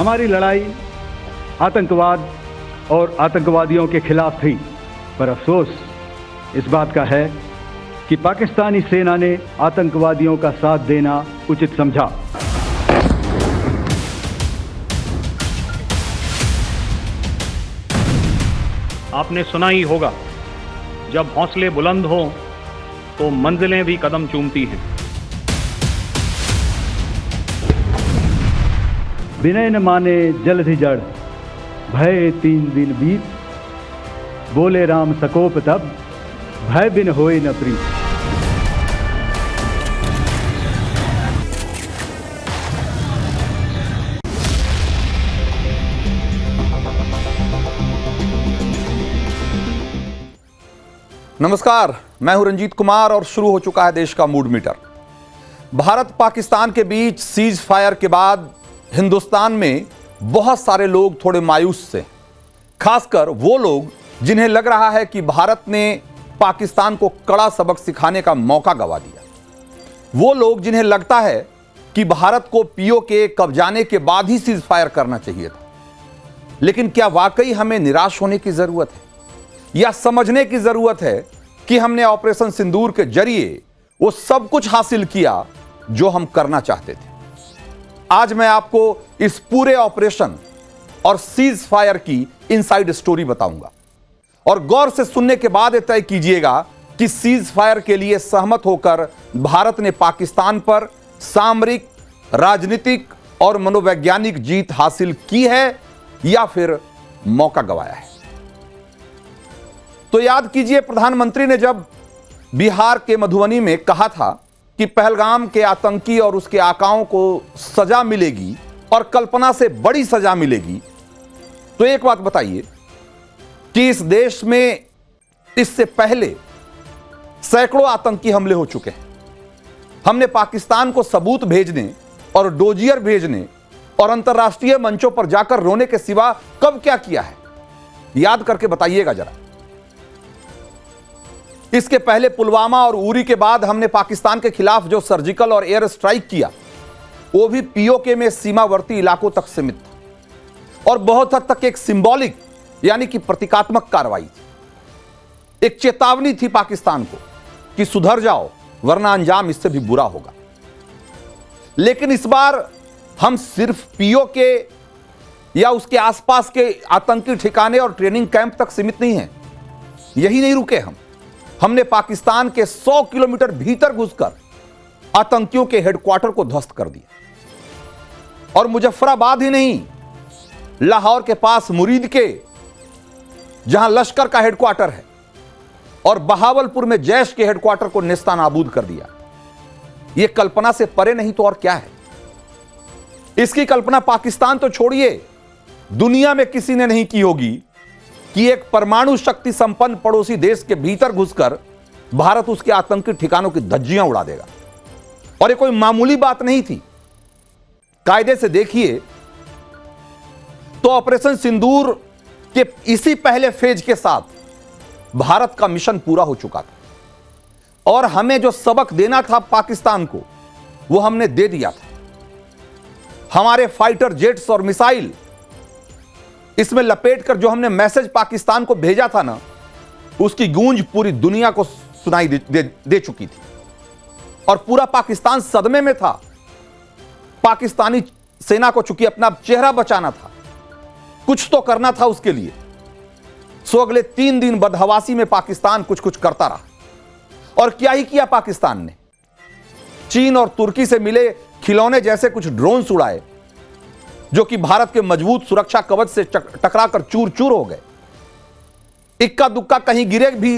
हमारी लड़ाई आतंकवाद और आतंकवादियों के खिलाफ थी, पर अफसोस इस बात का है कि पाकिस्तानी सेना ने आतंकवादियों का साथ देना उचित समझा। आपने सुना ही होगा, जब हौसले बुलंद हों तो मंजिलें भी कदम चूमती हैं। विनय न माने जलधि जड़, भय 3 दिन बीत, बोले राम सकोप तब, भय बिन होए न प्रीत। नमस्कार, मैं हूं रंजीत कुमार और शुरू हो चुका है देश का मूड मीटर। भारत पाकिस्तान के बीच सीज फायर के बाद हिंदुस्तान में बहुत सारे लोग थोड़े मायूस से, खासकर वो लोग जिन्हें लग रहा है कि भारत ने पाकिस्तान को कड़ा सबक सिखाने का मौका गंवा दिया। वो लोग जिन्हें लगता है कि भारत को पीओके कब्जाने के बाद ही सीज फायर करना चाहिए था। लेकिन क्या वाकई हमें निराश होने की जरूरत है या समझने की जरूरत है कि हमने ऑपरेशन सिंदूर के जरिए वो सब कुछ हासिल किया जो हम करना चाहते थे? आज मैं आपको इस पूरे ऑपरेशन और सीज फायर की इनसाइड स्टोरी बताऊंगा और गौर से सुनने के बाद तय कीजिएगा कि सीज फायर के लिए सहमत होकर भारत ने पाकिस्तान पर सामरिक, राजनीतिक और मनोवैज्ञानिक जीत हासिल की है या फिर मौका गंवाया है। तो याद कीजिए, प्रधानमंत्री ने जब बिहार के मधुबनी में कहा था कि पहलगाम के आतंकी और उसके आकाओं को सजा मिलेगी और कल्पना से बड़ी सजा मिलेगी, तो एक बात बताइए कि इस देश में इससे पहले सैकड़ों आतंकी हमले हो चुके हैं। हमने पाकिस्तान को सबूत भेजने और डोजियर भेजने और अंतर्राष्ट्रीय मंचों पर जाकर रोने के सिवा कब क्या किया है? याद करके बताइएगा जरा। इसके पहले पुलवामा और उरी के बाद हमने पाकिस्तान के खिलाफ जो सर्जिकल और एयर स्ट्राइक किया, वो भी पीओके में सीमावर्ती इलाकों तक सीमित था और बहुत हद तक एक सिंबॉलिक यानी कि प्रतीकात्मक कार्रवाई थी। एक चेतावनी थी पाकिस्तान को कि सुधर जाओ वरना अंजाम इससे भी बुरा होगा। लेकिन इस बार हम सिर्फ पीओके या उसके आसपास के आतंकी ठिकाने और ट्रेनिंग कैंप तक सीमित नहीं हैं। यही नहीं रुके हमने पाकिस्तान के 100 किलोमीटर भीतर घुसकर आतंकियों के हेडक्वार्टर को ध्वस्त कर दिया। और मुजफ्फराबाद ही नहीं, लाहौर के पास मुरीद के, जहां लश्कर का हेडक्वार्टर है, और बहावलपुर में जैश के हेडक्वार्टर को नेस्तानाबूद कर दिया। यह कल्पना से परे नहीं तो और क्या है। इसकी कल्पना पाकिस्तान तो छोड़िए, दुनिया में किसी ने नहीं की होगी कि एक परमाणु शक्ति संपन्न पड़ोसी देश के भीतर घुसकर भारत उसके आतंकी ठिकानों की धज्जियां उड़ा देगा। और ये कोई मामूली बात नहीं थी। कायदे से देखिए तो ऑपरेशन सिंदूर के इसी पहले फेज के साथ भारत का मिशन पूरा हो चुका था और हमें जो सबक देना था पाकिस्तान को, वो हमने दे दिया था। हमारे फाइटर जेट्स और मिसाइल इसमें लपेटकर जो हमने मैसेज पाकिस्तान को भेजा था ना, उसकी गूंज पूरी दुनिया को सुनाई दे चुकी थी और पूरा पाकिस्तान सदमे में था। पाकिस्तानी सेना को चूंकि अपना चेहरा बचाना था, कुछ तो करना था उसके लिए, सो अगले 3 दिन बदहवासी में पाकिस्तान कुछ कुछ करता रहा। और क्या ही किया पाकिस्तान ने? चीन और तुर्की से मिले खिलौने जैसे कुछ ड्रोन्स उड़ाए जो कि भारत के मजबूत सुरक्षा कवच से टकराकर चूर चूर हो गए। इक्का दुक्का कहीं गिरे भी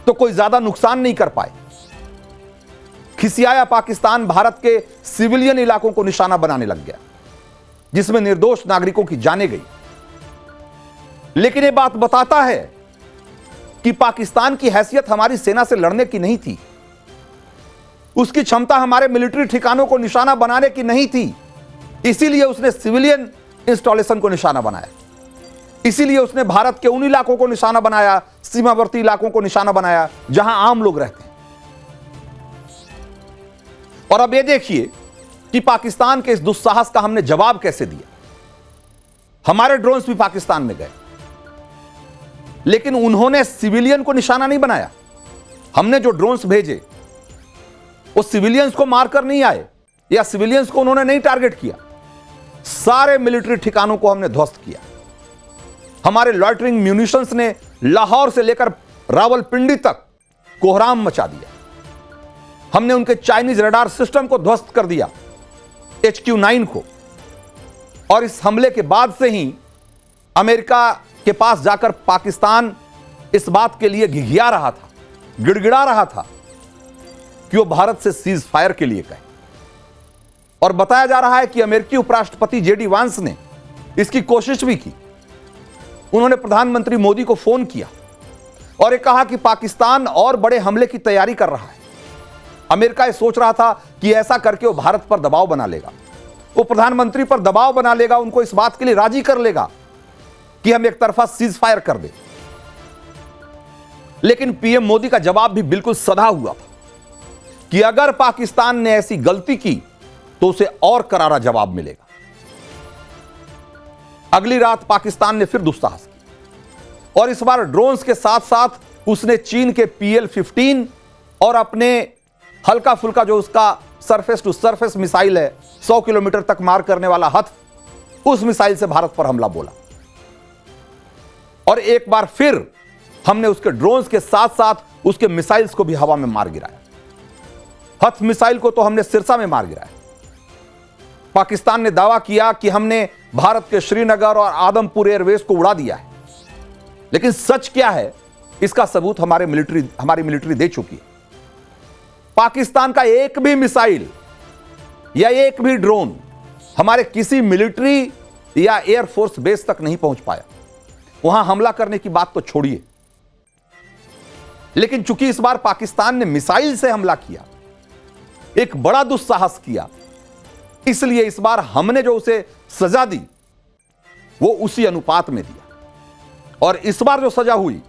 तो कोई ज्यादा नुकसान नहीं कर पाए। खिसियाया पाकिस्तान भारत के सिविलियन इलाकों को निशाना बनाने लग गया, जिसमें निर्दोष नागरिकों की जानें गई। लेकिन यह बात बताता है कि पाकिस्तान की हैसियत हमारी सेना से लड़ने की नहीं थी। उसकी क्षमता हमारे मिलिट्री ठिकानों को निशाना बनाने की नहीं थी। इसीलिए उसने सिविलियन इंस्टॉलेशन को निशाना बनाया। इसीलिए उसने भारत के उन इलाकों को निशाना बनाया, सीमावर्ती इलाकों को निशाना बनाया जहां आम लोग रहते हैं। और अब यह देखिए कि पाकिस्तान के इस दुस्साहस का हमने जवाब कैसे दिया। हमारे ड्रोन्स भी पाकिस्तान में गए, लेकिन उन्होंने सिविलियन को निशाना नहीं बनाया। हमने जो ड्रोन्स भेजे वो सिविलियंस को मारकर नहीं आए या सिविलियंस को उन्होंने नहीं टारगेट किया। सारे मिलिट्री ठिकानों को हमने ध्वस्त किया। हमारे लॉइटरिंग म्यूनिशंस ने लाहौर से लेकर रावलपिंडी तक कोहराम मचा दिया। हमने उनके चाइनीज रडार सिस्टम को ध्वस्त कर दिया, HQ-9 को। और इस हमले के बाद से ही अमेरिका के पास जाकर पाकिस्तान इस बात के लिए घिघिया रहा था, गिड़गिड़ा रहा था कि वो भारत से सीज फायर के लिए कहे। और बताया जा रहा है कि अमेरिकी उपराष्ट्रपति JD वांस ने इसकी कोशिश भी की। उन्होंने प्रधानमंत्री मोदी को फोन किया और ये कहा कि पाकिस्तान और बड़े हमले की तैयारी कर रहा है। अमेरिका ये सोच रहा था कि ऐसा करके वो भारत पर दबाव बना लेगा, वो प्रधानमंत्री पर दबाव बना लेगा, उनको इस बात के लिए राजी कर लेगा कि हम एक तरफा सीज फायर कर दें। लेकिन पीएम मोदी का जवाब भी बिल्कुल सधा हुआ था कि अगर पाकिस्तान ने ऐसी गलती की तो उसे और करारा जवाब मिलेगा। अगली रात पाकिस्तान ने फिर दुस्साहस की और इस बार ड्रोन्स के साथ साथ उसने चीन के PL-15 और अपने हल्का फुल्का जो उसका सरफेस टू सरफेस मिसाइल है, 100 किलोमीटर तक मार करने वाला हथ, उस मिसाइल से भारत पर हमला बोला। और एक बार फिर हमने उसके ड्रोन्स के साथ साथ उसके मिसाइल्स को भी हवा में मार गिराया। हथ मिसाइल को तो हमने सिरसा में मार गिराया। पाकिस्तान ने दावा किया कि हमने भारत के श्रीनगर और आदमपुर एयरवेस को उड़ा दिया है, लेकिन सच क्या है इसका सबूत हमारी मिलिट्री दे चुकी है। पाकिस्तान का एक भी मिसाइल या एक भी ड्रोन हमारे किसी मिलिट्री या एयरफोर्स बेस तक नहीं पहुंच पाया। वहां हमला करने की बात तो छोड़िए, लेकिन चूंकि इस बार पाकिस्तान ने मिसाइल से हमला किया, एक बड़ा दुस्साहस किया, इसलिए इस बार हमने जो उसे सजा दी वो उसी अनुपात में दिया। और इस बार जो सजा हुई,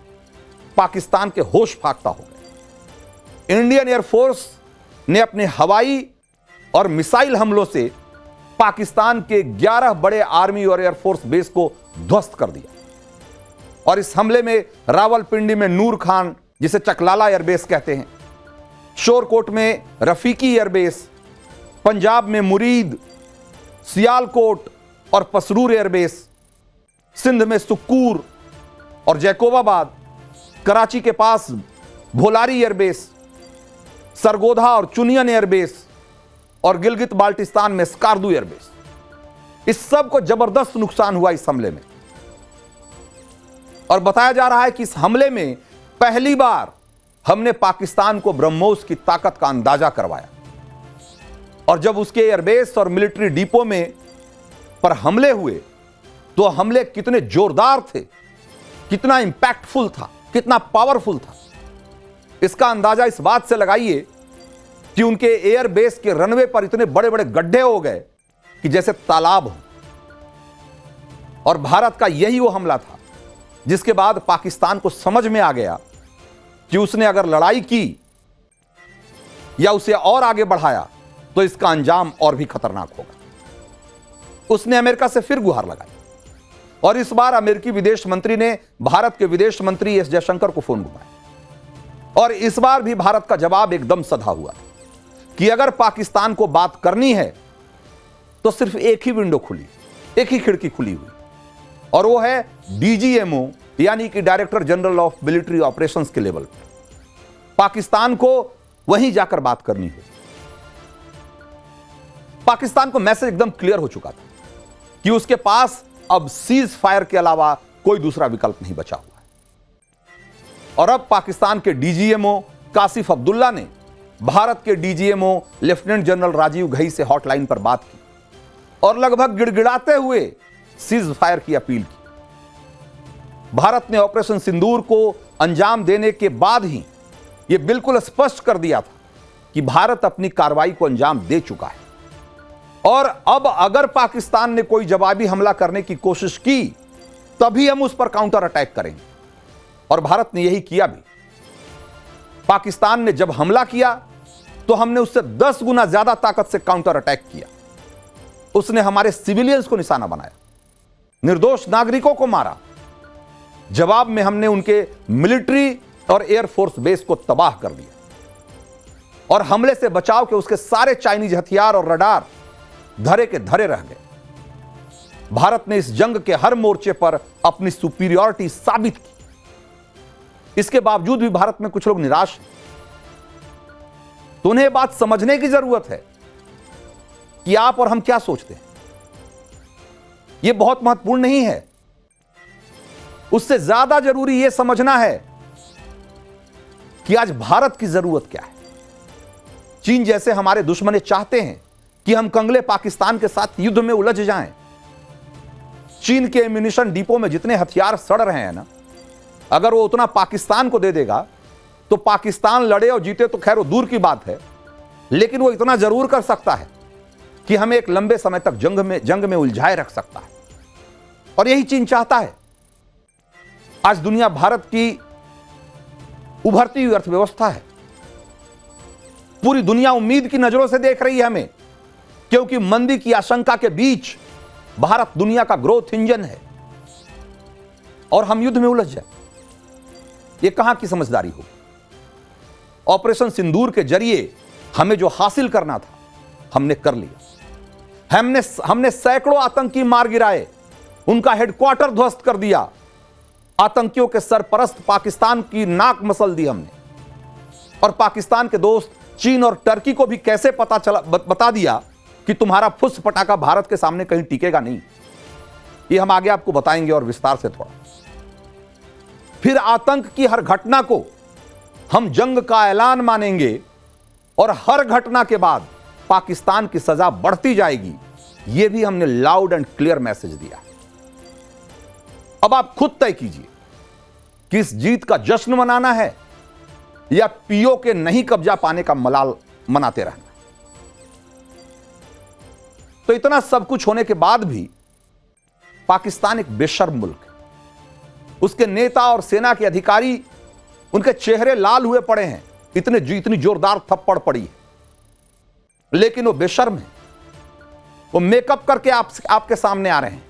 पाकिस्तान के होश फाख्ता हो गए। इंडियन एयरफोर्स ने अपने हवाई और मिसाइल हमलों से पाकिस्तान के 11 बड़े आर्मी और एयरफोर्स बेस को ध्वस्त कर दिया। और इस हमले में रावलपिंडी में नूर खान, जिसे चकलाला एयरबेस कहते हैं, शोरकोट में रफीकी एयरबेस, पंजाब में मुरीद, सियालकोट और पसरूर एयरबेस, सिंध में सुक्कूर और जैकोबाबाद, कराची के पास भोलारी एयरबेस, सरगोधा और चुनियन एयरबेस और गिलगित बाल्टिस्तान में स्कार्दू एयरबेस, इस सब को जबरदस्त नुकसान हुआ इस हमले में। और बताया जा रहा है कि इस हमले में पहली बार हमने पाकिस्तान को ब्रह्मोस की ताकत का अंदाजा करवाया। और जब उसके एयरबेस और मिलिट्री डिपो में पर हमले हुए तो हमले कितने जोरदार थे, कितना इंपैक्टफुल था, कितना पावरफुल था, इसका अंदाजा इस बात से लगाइए कि उनके एयरबेस के रनवे पर इतने बड़े बड़े गड्ढे हो गए कि जैसे तालाब हो। और भारत का यही वो हमला था जिसके बाद पाकिस्तान को समझ में आ गया कि उसने अगर लड़ाई की या उसे और आगे बढ़ाया तो इसका अंजाम और भी खतरनाक होगा। उसने अमेरिका से फिर गुहार लगाई और इस बार अमेरिकी विदेश मंत्री ने भारत के विदेश मंत्री एस जयशंकर को फोन घुमाया। और इस बार भी भारत का जवाब एकदम सधा हुआ कि अगर पाकिस्तान को बात करनी है तो सिर्फ एक ही विंडो खुली, एक ही खिड़की खुली हुई, और वो है DGMO यानी कि director general of military operations के लेवल पर। पाकिस्तान को वहीं जाकर बात करनी है। पाकिस्तान को मैसेज एकदम क्लियर हो चुका था कि उसके पास अब सीज फायर के अलावा कोई दूसरा विकल्प नहीं बचा हुआ है। और अब पाकिस्तान के DGMO कासिफ अब्दुल्ला ने भारत के DGMO lieutenant general Rajiv Ghai से हॉटलाइन पर बात की और लगभग गिड़गिड़ाते हुए सीज फायर की अपील की। भारत ने ऑपरेशन सिंदूर को अंजाम देने के बाद ही यह बिल्कुल स्पष्ट कर दिया था कि भारत अपनी कार्रवाई को अंजाम दे चुका है और अब अगर पाकिस्तान ने कोई जवाबी हमला करने की कोशिश की तभी हम उस पर काउंटर अटैक करेंगे। और भारत ने यही किया भी। पाकिस्तान ने जब हमला किया तो हमने उससे 10 गुना ज्यादा ताकत से काउंटर अटैक किया। उसने हमारे सिविलियंस को निशाना बनाया, निर्दोष नागरिकों को मारा। जवाब में हमने उनके मिलिट्री और एयरफोर्स बेस को तबाह कर दिया और हमले से बचाव के उसके सारे चाइनीज हथियार और रडार धरे के धरे रह गए। भारत ने इस जंग के हर मोर्चे पर अपनी सुपीरियरिटी साबित की। इसके बावजूद भी भारत में कुछ लोग निराश हैं। तो उन्हें यह बात समझने की जरूरत है कि आप और हम क्या सोचते हैं। यह बहुत महत्वपूर्ण नहीं है। उससे ज्यादा जरूरी यह समझना है कि आज भारत की जरूरत क्या है। चीन जैसे हमारे दुश्मन चाहते हैं कि हम कंगले पाकिस्तान के साथ युद्ध में उलझ जाएं। चीन के एम्यूनिशन डिपो में जितने हथियार सड़ रहे हैं ना, अगर वो उतना पाकिस्तान को दे देगा तो पाकिस्तान लड़े और जीते तो खैर वो दूर की बात है, लेकिन वो इतना जरूर कर सकता है कि हमें एक लंबे समय तक जंग में उलझाए रख सकता है। और यही चीन चाहता है। आज दुनिया भारत की उभरती हुई अर्थव्यवस्था है। पूरी दुनिया उम्मीद की नजरों से देख रही है हमें, क्योंकि मंदी की आशंका के बीच भारत दुनिया का ग्रोथ इंजन है। और हम युद्ध में उलझ जाए, यह कहां की समझदारी हो। ऑपरेशन सिंदूर के जरिए हमें जो हासिल करना था हमने कर लिया। हमने सैकड़ों आतंकी मार गिराए, उनका हेडक्वार्टर ध्वस्त कर दिया। आतंकियों के सरपरस्त पाकिस्तान की नाक मसल दी हमने। और पाकिस्तान के दोस्त चीन और टर्की को भी कैसे बता दिया कि तुम्हारा फुस पटाखा भारत के सामने कहीं टिकेगा नहीं। ये हम आगे आपको बताएंगे और विस्तार से थोड़ा। फिर आतंक की हर घटना को हम जंग का ऐलान मानेंगे और हर घटना के बाद पाकिस्तान की सजा बढ़ती जाएगी। यह भी हमने लाउड एंड क्लियर मैसेज दिया। अब आप खुद तय कीजिए कि इस जीत का जश्न मनाना है या पीओ के नहीं कब्जा पाने का मलाल मनाते रहना। तो इतना सब कुछ होने के बाद भी पाकिस्तान एक बेशर्म मुल्क है। उसके नेता और सेना के अधिकारी, उनके चेहरे लाल हुए पड़े हैं, इतनी जोरदार थप्पड़ पड़ी है, लेकिन वो बेशर्म है। वो मेकअप करके आपके सामने आ रहे हैं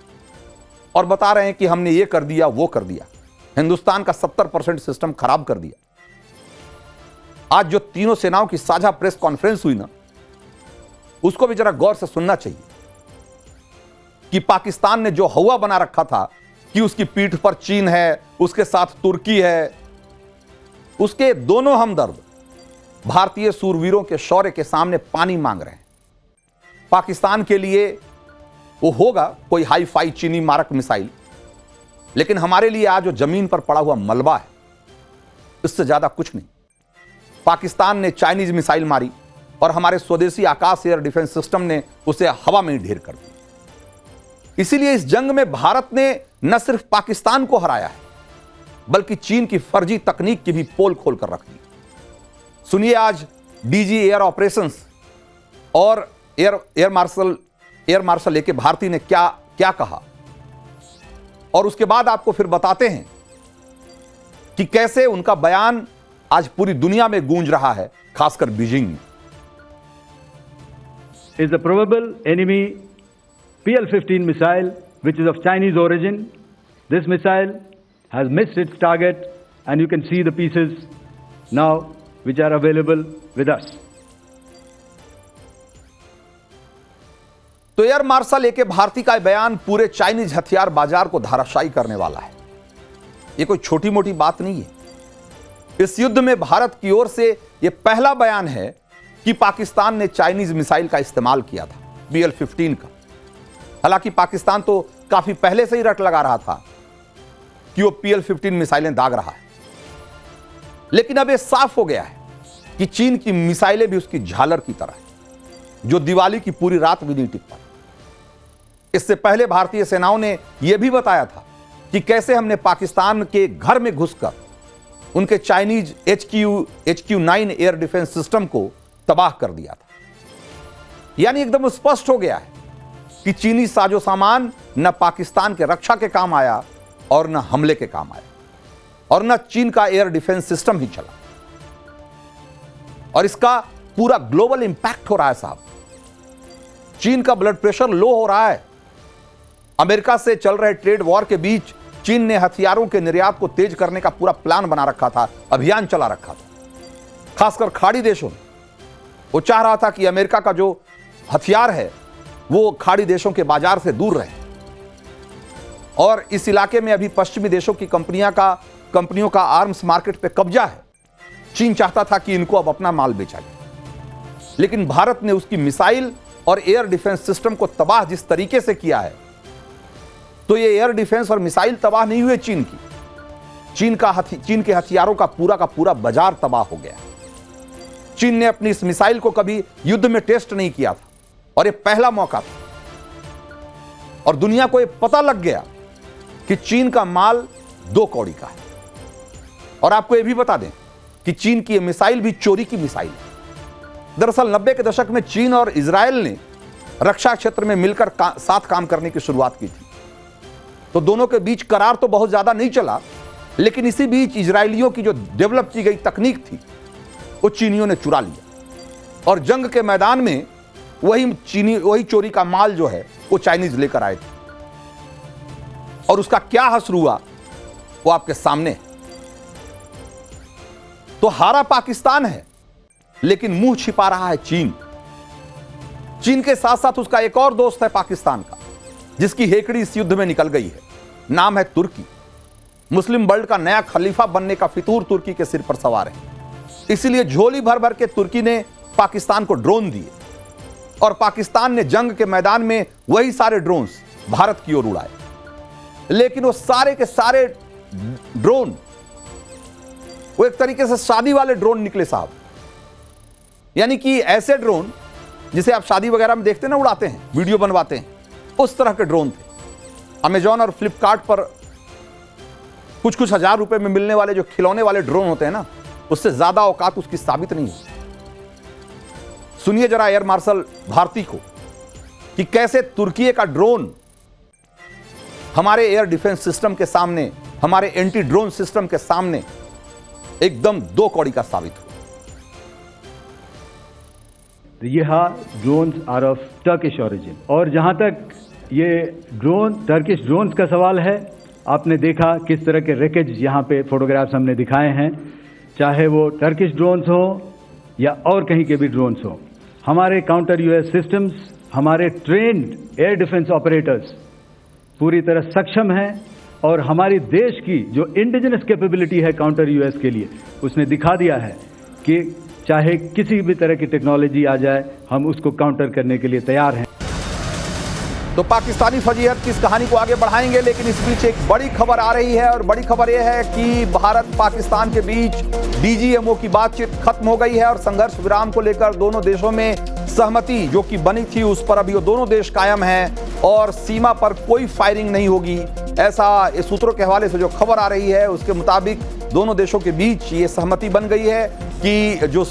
और बता रहे हैं कि हमने ये कर दिया, वो कर दिया, हिंदुस्तान का 70% सिस्टम खराब कर दिया। आज जो तीनों सेनाओं की साझा प्रेस कॉन्फ्रेंस हुई ना, उसको भी जरा गौर से सुनना चाहिए कि पाकिस्तान ने जो हवा बना रखा था कि उसकी पीठ पर चीन है, उसके साथ तुर्की है, उसके दोनों हमदर्द भारतीय सूरवीरों के शौर्य के सामने पानी मांग रहे हैं। पाकिस्तान के लिए वो होगा कोई हाई फाई चीनी मारक मिसाइल, लेकिन हमारे लिए आज जो जमीन पर पड़ा हुआ मलबा है, इससे ज्यादा कुछ नहीं। पाकिस्तान ने चाइनीज मिसाइल मारी और हमारे स्वदेशी आकाश एयर डिफेंस सिस्टम ने उसे हवा में ही ढेर कर दिया। इसीलिए इस जंग में भारत ने न सिर्फ पाकिस्तान को हराया है, बल्कि चीन की फर्जी तकनीक की भी पोल खोल कर रख दी। सुनिए आज डीजी एयर ऑपरेशंस और एयर मार्शल ए के भारती ने क्या कहा, और उसके बाद आपको फिर बताते हैं कि कैसे उनका बयान आज पूरी दुनिया में गूंज रहा है, खासकर बीजिंग में। Is the probable enemy PL-15 missile, which is of Chinese origin. This missile has missed its target, and you can see the pieces now which are available with us. तो एयर मार्शल ए के भारती का बयान पूरे Chinese हथियार बाजार को धाराशायी करने वाला है। यह कोई छोटी मोटी बात नहीं है। इस युद्ध में भारत की ओर से यह पहला बयान है कि पाकिस्तान ने चाइनीज मिसाइल का इस्तेमाल किया था, PL-15 का। हालांकि पाकिस्तान तो काफी पहले से ही रट लगा रहा था कि वो PL-15 मिसाइलें दाग रहा है, लेकिन अब यह साफ हो गया है कि चीन की मिसाइलें भी उसकी झालर की तरह है, जो दिवाली की पूरी रात भी नहीं टिक पाई। इससे पहले भारतीय सेनाओं ने यह भी बताया था कि कैसे हमने पाकिस्तान के घर में घुसकर उनके Chinese HQ-9 air defence system को तबाह कर दिया था। यानी एकदम स्पष्ट हो गया है कि चीनी साजो सामान न पाकिस्तान के रक्षा के काम आया और न हमले के काम आया, और न चीन का एयर डिफेंस सिस्टम ही चला। और इसका पूरा ग्लोबल इंपैक्ट हो रहा है साहब। चीन का ब्लड प्रेशर लो हो रहा है, अमेरिका से चल रहे ट्रेड वॉर के बीच चीन ने हथियारों के निर्यात को तेज करने का पूरा प्लान बना रखा था, अभियान चला रखा था। खासकर खाड़ी देशों में वो चाह रहा था कि अमेरिका का जो हथियार है वो खाड़ी देशों के बाजार से दूर रहे। और इस इलाके में अभी पश्चिमी देशों की कंपनियों का आर्म्स मार्केट पे कब्जा है। चीन चाहता था कि इनको अब अपना माल बेचा जाए, लेकिन भारत ने उसकी मिसाइल और एयर डिफेंस सिस्टम को तबाह जिस तरीके से किया है, तो ये एयर डिफेंस और मिसाइल तबाह नहीं हुए चीन की, चीन के हथियारों का पूरा बाजार तबाह हो गया। चीन ने अपनी इस मिसाइल को कभी युद्ध में टेस्ट नहीं किया था और ये पहला मौका था। और दुनिया को ये पता लग गया कि चीन का माल 2 कौड़ी का है। और आपको ये भी बता दें कि चीन की ये मिसाइल भी चोरी की मिसाइल है। दरअसल 90 के दशक में चीन और इजराइल ने रक्षा क्षेत्र में मिलकर साथ काम करने की शुरुआत की थी। तो दोनों के बीच करार तो बहुत ज्यादा नहीं चला, लेकिन इसी बीच इजरायलियों की जो डेवलप की गई तकनीक थी वो चीनियों ने चुरा लिया और जंग के मैदान में वही चोरी का माल जो है वो चाइनीज लेकर आए थे। और उसका क्या हश्र हुआ वो आपके सामने है। तो हारा पाकिस्तान है, लेकिन मुंह छिपा रहा है चीन। चीन के साथ साथ उसका एक और दोस्त है पाकिस्तान का, जिसकी हेकड़ी इस युद्ध में निकल गई है। नाम है तुर्की। मुस्लिम वर्ल्ड का नया खलीफा बनने का फितूर तुर्की के सिर पर सवार है। इसीलिए झोली भर भर के तुर्की ने पाकिस्तान को ड्रोन दिए और पाकिस्तान ने जंग के मैदान में वही सारे ड्रोन्स भारत की ओर उड़ाए। लेकिन वो सारे के सारे ड्रोन वो एक तरीके से शादी वाले ड्रोन निकले साहब। यानी कि ऐसे ड्रोन जिसे आप शादी वगैरह में देखते हैं ना, उड़ाते हैं, वीडियो बनवाते हैं, उस तरह के ड्रोन थे। अमेजॉन और फ्लिपकार्ट पर कुछ हजार रुपए में मिलने वाले जो खिलौने वाले ड्रोन होते हैं ना, उससे ज्यादा औकात उसकी साबित नहीं होती। सुनिए जरा एयर मार्शल भारती को कि कैसे तुर्की का ड्रोन हमारे एयर डिफेंस सिस्टम के सामने, हमारे एंटी ड्रोन सिस्टम के सामने एकदम 2 कौड़ी का साबित हुआ। यह drones are of Turkish origin. और जहां तक ये टर्किश ड्रोन्स का सवाल है, आपने देखा किस तरह के रेकेज यहाँ पे फोटोग्राफ्स हमने दिखाए हैं। चाहे वो टर्किश ड्रोन्स हो या और कहीं के भी ड्रोन्स हो, हमारे काउंटर यूएस सिस्टम्स, हमारे ट्रेन्ड एयर डिफेंस ऑपरेटर्स पूरी तरह सक्षम हैं। और हमारी देश की जो इंडिजिनस कैपेबिलिटी है काउंटर यूएस के लिए, उसने दिखा दिया है कि चाहे किसी भी तरह की टेक्नोलॉजी आ जाए, हम उसको काउंटर करने के लिए तैयार हैं। तो पाकिस्तानी फजीहत की इस कहानी को आगे बढ़ाएंगे, लेकिन इस बीच एक बड़ी खबर आ रही है और बड़ी खबर यह है कि भारत पाकिस्तान के बीच डीजीएमओ की बातचीत खत्म हो गई है और संघर्ष विराम को लेकर दोनों देशों में सहमति जो कि बनी थी उस पर अभी वो दोनों देश कायम हैं और सीमा पर कोई फायरिंग नहीं होगी। ऐसा इस सूत्रों के हवाले से जो खबर आ रही है उसके मुताबिक दोनों देशों के बीच ये सहमति बन गई है कि जो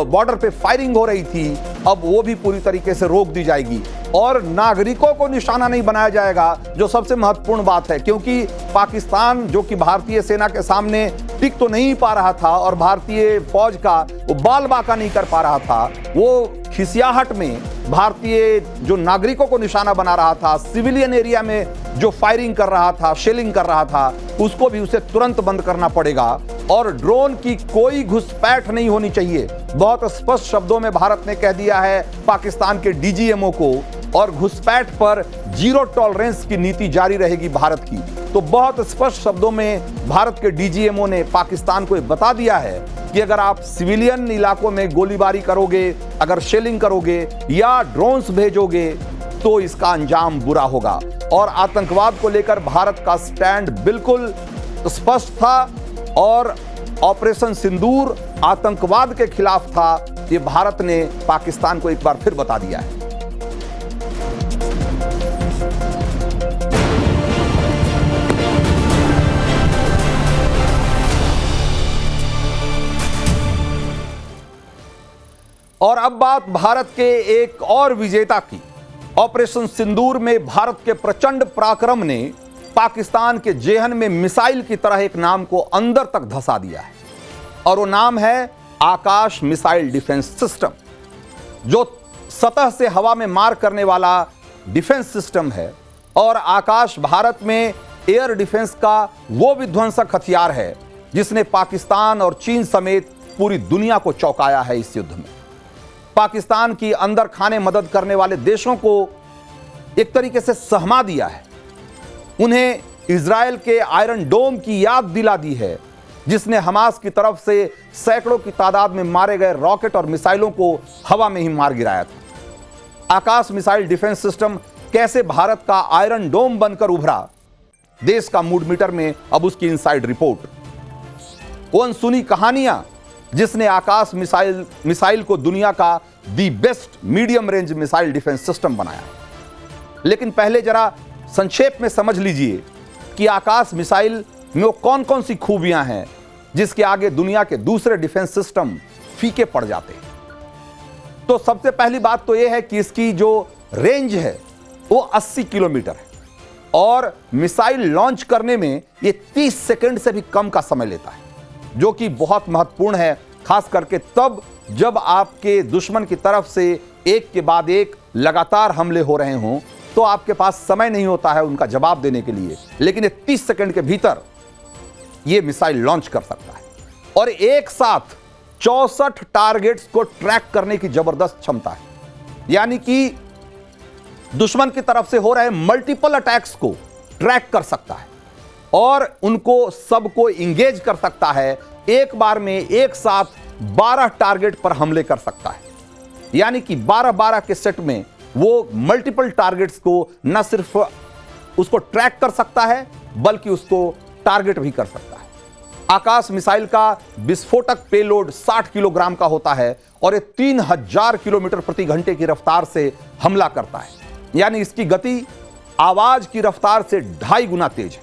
बॉर्डर पे फायरिंग हो रही थी अब वो भी पूरी तरीके से रोक दी जाएगी और नागरिकों को निशाना नहीं बनाया जाएगा, जो सबसे महत्वपूर्ण बात है। क्योंकि पाकिस्तान जो कि भारतीय सेना के सामने टिक तो नहीं पा रहा था और भारतीय फौज का वो बाल बाका नहीं कर पा रहा था, वो खिसियाहट में भारतीय जो नागरिकों को निशाना बना रहा था, सिविलियन एरिया में जो फायरिंग कर रहा था, शेलिंग कर रहा था, उसको भी उसे तुरंत बंद करना पड़ेगा और ड्रोन की कोई घुसपैठ नहीं होनी चाहिए। बहुत स्पष्ट शब्दों में भारत ने कह दिया है पाकिस्तान के डीजीएमओ को, और घुसपैठ पर जीरो टॉलरेंस की नीति जारी रहेगी भारत की। तो बहुत स्पष्ट शब्दों में भारत के डीजीएमओ ने पाकिस्तान को बता दिया है कि अगर आप सिविलियन इलाकों में गोलीबारी करोगे, अगर शेलिंग करोगे या ड्रोन्स भेजोगे तो इसका अंजाम बुरा होगा। और आतंकवाद को लेकर भारत का स्टैंड बिल्कुल स्पष्ट था और ऑपरेशन सिंदूर आतंकवाद के खिलाफ था। ये भारत ने पाकिस्तान को एक बार फिर बता दिया है। और अब बात भारत के एक और विजेता की। ऑपरेशन सिंदूर में भारत के प्रचंड पराक्रम ने पाकिस्तान के जेहन में मिसाइल की तरह एक नाम को अंदर तक धंसा दिया है और वो नाम है आकाश मिसाइल डिफेंस सिस्टम। जो सतह से हवा में मार करने वाला डिफेंस सिस्टम है और आकाश भारत में एयर डिफेंस का वो विध्वंसक हथियार है जिसने पाकिस्तान और चीन समेत पूरी दुनिया को चौंकाया है। इस युद्ध में पाकिस्तान की अंदर खाने मदद करने वाले देशों को एक तरीके से सहमा दिया है। उन्हें इजराइल के आयरन डोम की याद दिला दी है जिसने हमास की तरफ से सैकड़ों की तादाद में मारे गए रॉकेट और मिसाइलों को हवा में ही मार गिराया था। आकाश मिसाइल डिफेंस सिस्टम कैसे भारत का आयरन डोम बनकर उभरा, देश का मूड मीटर में अब उसकी इनसाइड रिपोर्ट। वो अनसुनी कहानियां जिसने आकाश मिसाइल को दुनिया का the best medium range missile defence system बनाया। लेकिन पहले जरा संक्षेप में समझ लीजिए कि आकाश मिसाइल में वो कौन कौन सी खूबियां हैं जिसके आगे दुनिया के दूसरे डिफेंस सिस्टम फीके पड़ जाते हैं। तो सबसे पहली बात तो यह है कि इसकी जो रेंज है वो 80 किलोमीटर है और मिसाइल लॉन्च करने में ये 30 सेकंड से भी कम का समय लेता है, जो कि बहुत महत्वपूर्ण है, खास करके तब जब आपके दुश्मन की तरफ से एक के बाद एक लगातार हमले हो रहे हों तो आपके पास समय नहीं होता है उनका जवाब देने के लिए। लेकिन ये 30 सेकंड के भीतर ये मिसाइल लॉन्च कर सकता है और एक साथ 64 टारगेट्स को ट्रैक करने की जबरदस्त क्षमता है। यानी कि दुश्मन की तरफ से हो रहे मल्टीपल अटैक्स को ट्रैक कर सकता है और उनको सबको इंगेज कर सकता है। एक बार में एक साथ 12 टारगेट पर हमले कर सकता है। यानी कि 12-12 के सेट में वो मल्टीपल टारगेट्स को न सिर्फ उसको ट्रैक कर सकता है बल्कि उसको टारगेट भी कर सकता है। आकाश मिसाइल का विस्फोटक पेलोड 60 किलोग्राम का होता है और ये 3000 किलोमीटर प्रति घंटे की रफ्तार से हमला करता है। यानी इसकी गति आवाज की रफ्तार से 2.5 गुना तेज है।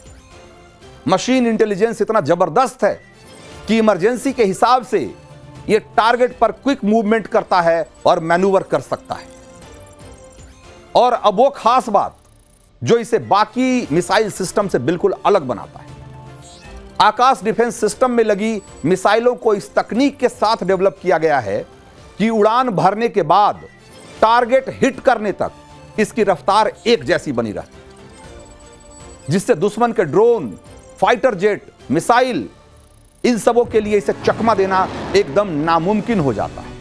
मशीन इंटेलिजेंस इतना जबरदस्त है कि इमरजेंसी के हिसाब से यह टारगेट पर क्विक मूवमेंट करता है और मैनूवर कर सकता है। और अब वो खास बात जो इसे बाकी मिसाइल सिस्टम से बिल्कुल अलग बनाता है, आकाश डिफेंस सिस्टम में लगी मिसाइलों को इस तकनीक के साथ डेवलप किया गया है कि उड़ान भरने के बाद टारगेट हिट करने तक इसकी रफ्तार एक जैसी बनी रहती, जिससे दुश्मन के ड्रोन, फाइटर जेट, मिसाइल, इन सबों के लिए इसे चकमा देना एकदम नामुमकिन हो जाता है।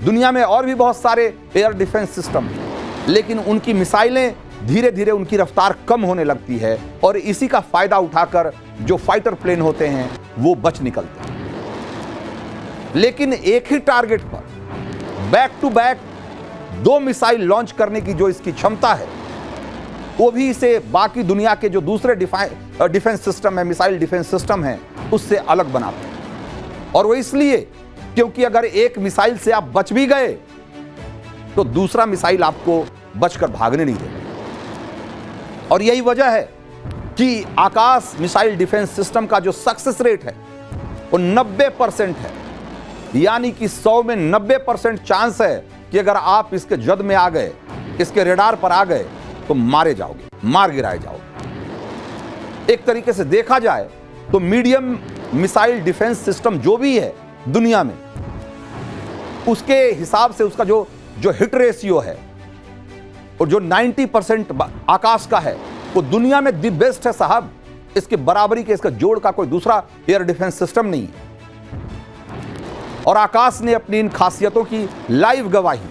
दुनिया में और भी बहुत सारे एयर डिफेंस सिस्टम हैं, लेकिन उनकी मिसाइलें धीरे धीरे उनकी रफ्तार कम होने लगती है और इसी का फायदा उठाकर जो फाइटर प्लेन होते हैं वो बच निकलते हैं। लेकिन एक ही टारगेट पर back to back 2 missile launch करने की जो इसकी क्षमता है वो भी इसे बाकी दुनिया के जो दूसरे डिफेंस सिस्टम है, मिसाइल डिफेंस सिस्टम है, उससे अलग बनाते हैं। और वो इसलिए क्योंकि अगर एक मिसाइल से आप बच भी गए तो दूसरा मिसाइल आपको बचकर भागने नहीं देगा। और यही वजह है कि आकाश मिसाइल डिफेंस सिस्टम का जो सक्सेस रेट है वो 90% है। यानी कि 100 में 90% चांस है कि अगर आप इसके जद में आ गए, इसके रेडार पर आ गए तो मारे जाओगे, मार गिराए जाओगे। एक तरीके से देखा जाए तो मीडियम मिसाइल डिफेंस सिस्टम जो भी है दुनिया में, उसके हिसाब से उसका जो हिट रेशियो है और जो 90% आकाश का है वो दुनिया में दी बेस्ट है साहब। इसके बराबरी के, इसका जोड़ का कोई दूसरा एयर डिफेंस सिस्टम नहीं है। और आकाश ने अपनी इन खासियतों की लाइव गवाही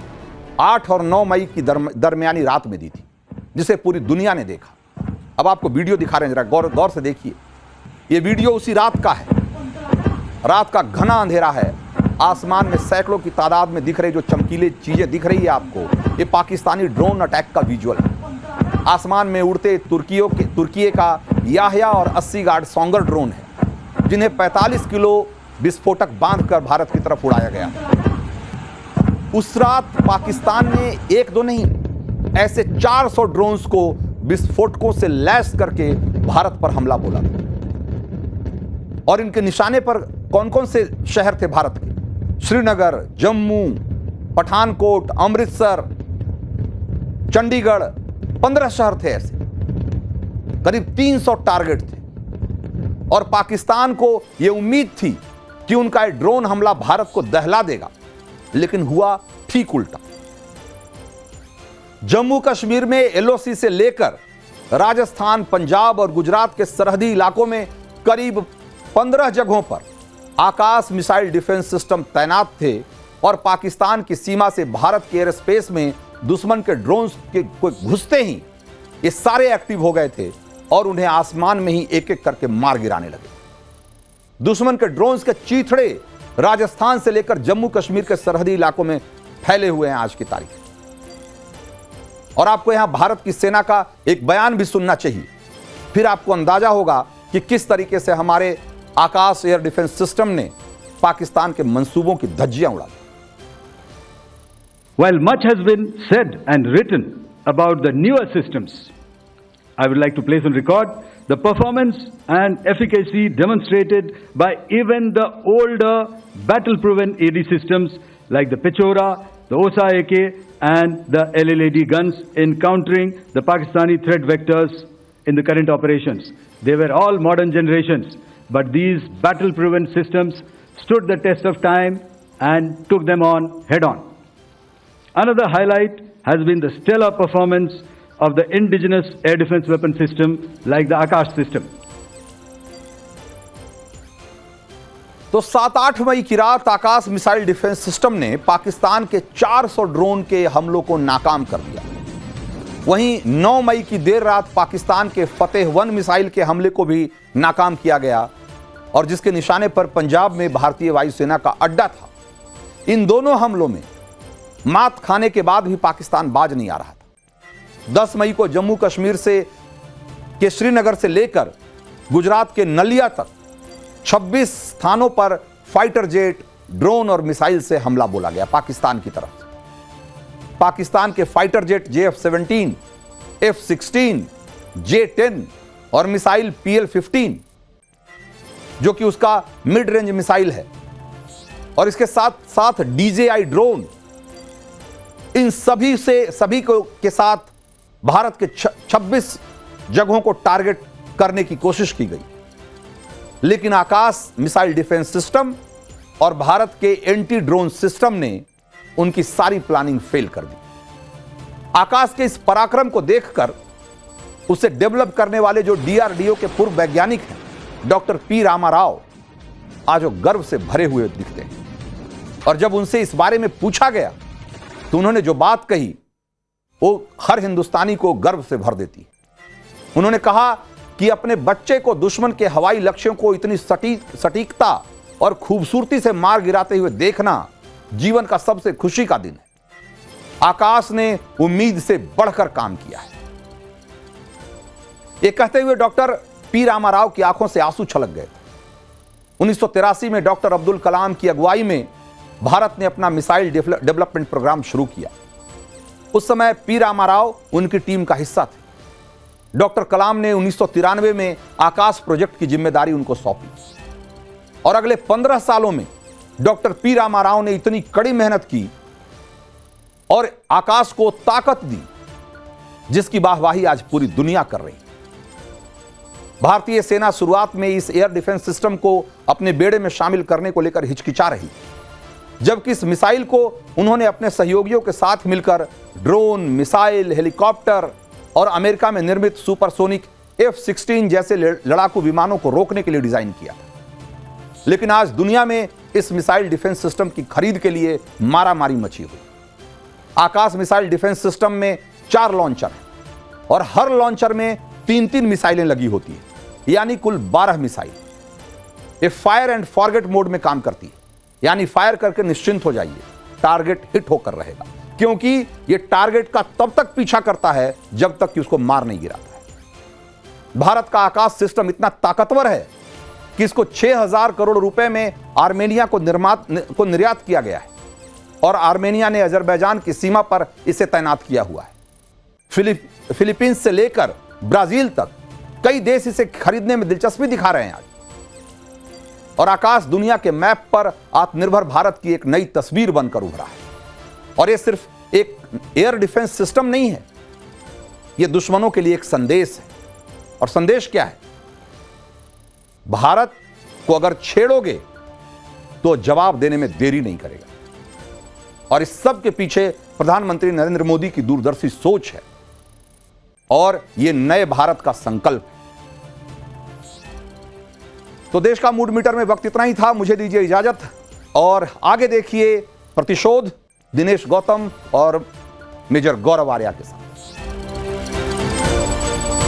8 और 9 मई की दरमियानी रात में दी थी, जिसे पूरी दुनिया ने देखा। अब आपको वीडियो दिखा रहे हैं, जरा गौर से देखिए। ये वीडियो उसी रात का है। रात का घना अंधेरा है, आसमान में सैकड़ों की तादाद में दिख रही जो चमकीली चीजें दिख रही है आपको, ये पाकिस्तानी ड्रोन अटैक का विजुअल है। आसमान में उड़ते तुर्की का याह्या और 80 गार्ड सोंगर ड्रोन है, जिन्हें 45 किलो विस्फोटक बांधकर भारत की तरफ उड़ाया गया। उस रात पाकिस्तान ने 1-2 नहीं, ऐसे 400 ड्रोन्स को विस्फोटकों से लैस करके भारत पर हमला बोला। और इनके निशाने पर कौन कौन से शहर थे भारत के? श्रीनगर, जम्मू, पठानकोट, अमृतसर, चंडीगढ़, 15 शहर थे ऐसे। करीब 300 टारगेट थे और पाकिस्तान को यह उम्मीद थी कि उनका ड्रोन हमला भारत को दहला देगा, लेकिन हुआ ठीक उल्टा। जम्मू कश्मीर में एलओसी से लेकर राजस्थान, पंजाब और गुजरात के सरहदी इलाकों में करीब 15 जगहों पर आकाश मिसाइल डिफेंस सिस्टम तैनात थे और पाकिस्तान की सीमा से भारत के एयर स्पेस में दुश्मन के ड्रोन्स के घुसते ही ये सारे एक्टिव हो गए थे और उन्हें आसमान में ही एक एक करके मार गिराने लगे। दुश्मन के ड्रोन्स के चीथड़े राजस्थान से लेकर जम्मू कश्मीर के सरहदी इलाकों में फैले हुए हैं आज की तारीख। और आपको यहां भारत की सेना का एक बयान भी सुनना चाहिए, फिर आपको अंदाजा होगा कि किस तरीके से हमारे आकाश एयर डिफेंस सिस्टम ने पाकिस्तान के मंसूबों की धज्जियां उड़ा दी। While much has been said and written about the newer systems, I would like to place on record the performance and efficacy demonstrated by even the older battle-proven AD systems like the Pechora, the Osa AK and the LLAD guns in countering the Pakistani threat vectors in the current operations. They were all modern generations, but these battle-proven systems stood the test of time and took them on head-on. Another highlight has been the stellar performance of the indigenous air defense weapon system like the Akash system. तो 7-8 मई की रात आकाश missile defence system ने पाकिस्तान के 400 drone के हमलों को नाकाम कर दिया। वहीं 9 मई की देर रात पाकिस्तान के फतेह 1 मिसाइल के हमले को भी नाकाम किया गया और जिसके निशाने पर पंजाब में भारतीय वायुसेना का अड्डा था। इन दोनों हमलों में मात खाने के बाद भी पाकिस्तान बाज नहीं आ रहा था। 10 मई को जम्मू कश्मीर के श्रीनगर से लेकर गुजरात के नलिया तक 26 स्थानों पर फाइटर जेट, ड्रोन और मिसाइल से हमला बोला गया पाकिस्तान की तरफ से। पाकिस्तान के fighter jet JF-17, F-16, J-10 और मिसाइल PL-15 जो कि उसका मिड रेंज मिसाइल है और इसके साथ साथ DJI ड्रोन, इन सभी के साथ भारत के 26 जगहों को टारगेट करने की कोशिश की गई, लेकिन आकाश मिसाइल डिफेंस सिस्टम और भारत के एंटी ड्रोन सिस्टम ने उनकी सारी प्लानिंग फेल कर दी। आकाश के इस पराक्रम को देखकर उसे डेवलप करने वाले जो DRDO के पूर्व वैज्ञानिक हैं डॉक्टर P रामाराव आज वो गर्व से भरे हुए दिखते हैं और जब उनसे इस बारे में पूछा गया तो उन्होंने जो बात कही वो हर हिंदुस्तानी को गर्व से भर देती है। उन्होंने कहा कि अपने बच्चे को दुश्मन के हवाई लक्ष्यों को इतनी सटीकता और खूबसूरती से मार गिराते हुए देखना जीवन का सबसे खुशी का दिन है। आकाश ने उम्मीद से बढ़कर काम किया है। ये कहते हुए डॉक्टर P रामाराव की आंखों से आंसू छलक गए। 1983 में डॉक्टर अब्दुल कलाम की अगुवाई में भारत ने अपना मिसाइल डेवलपमेंट प्रोग्राम शुरू किया। उस समय P रामाराव उनकी टीम का हिस्सा थे। डॉक्टर कलाम ने 1993 में आकाश प्रोजेक्ट की जिम्मेदारी उनको सौंपी और अगले 15 सालों में डॉक्टर P रामाराव ने इतनी कड़ी मेहनत की और आकाश को ताकत दी जिसकी वाहवाही आज पूरी दुनिया कर रही है। भारतीय सेना शुरुआत में इस एयर डिफेंस सिस्टम को अपने बेड़े में शामिल करने को लेकर हिचकिचा रही, जबकि इस मिसाइल को उन्होंने अपने सहयोगियों के साथ मिलकर ड्रोन, मिसाइल, हेलीकॉप्टर और अमेरिका में निर्मित सुपरसोनिक F-16 जैसे लड़ाकू विमानों को रोकने के लिए डिजाइन किया। लेकिन आज दुनिया में इस मिसाइल डिफेंस सिस्टम की खरीद के लिए मारामारी मची हुई। आकाश मिसाइल डिफेंस सिस्टम में 4 लॉन्चर हैं और हर लॉन्चर में 3-3 मिसाइलें लगी होती है, यानी कुल 12 मिसाइल। ये फायर एंड फॉरगेट मोड में काम करती है, यानी फायर करके निश्चिंत हो जाइए, टारगेट हिट होकर रहेगा, क्योंकि ये टारगेट का तब तक पीछा करता है जब तक कि उसको मार नहीं गिराता है। भारत का आकाश सिस्टम इतना ताकतवर है कि इसको 6000 करोड़ रुपए में आर्मेनिया को निर्यात किया गया है और आर्मेनिया ने अजरबैजान की सीमा पर इसे तैनात किया हुआ है। फिलीपींस से लेकर ब्राजील तक कई देश इसे खरीदने में दिलचस्पी दिखा रहे हैं आज। और आकाश दुनिया के मैप पर आत्मनिर्भर भारत की एक नई तस्वीर बनकर उभरा है। और यह सिर्फ एक एयर डिफेंस सिस्टम नहीं है, यह दुश्मनों के लिए एक संदेश है। और संदेश क्या है? भारत को अगर छेड़ोगे तो जवाब देने में देरी नहीं करेगा। और इस सब के पीछे प्रधानमंत्री नरेंद्र मोदी की दूरदर्शी सोच है और यह नए भारत का संकल्प है। तो देश का मूड मीटर में वक्त इतना ही था। मुझे दीजिए इजाजत और आगे देखिए प्रतिशोध दिनेश गौतम और मेजर गौरव आर्या के साथ।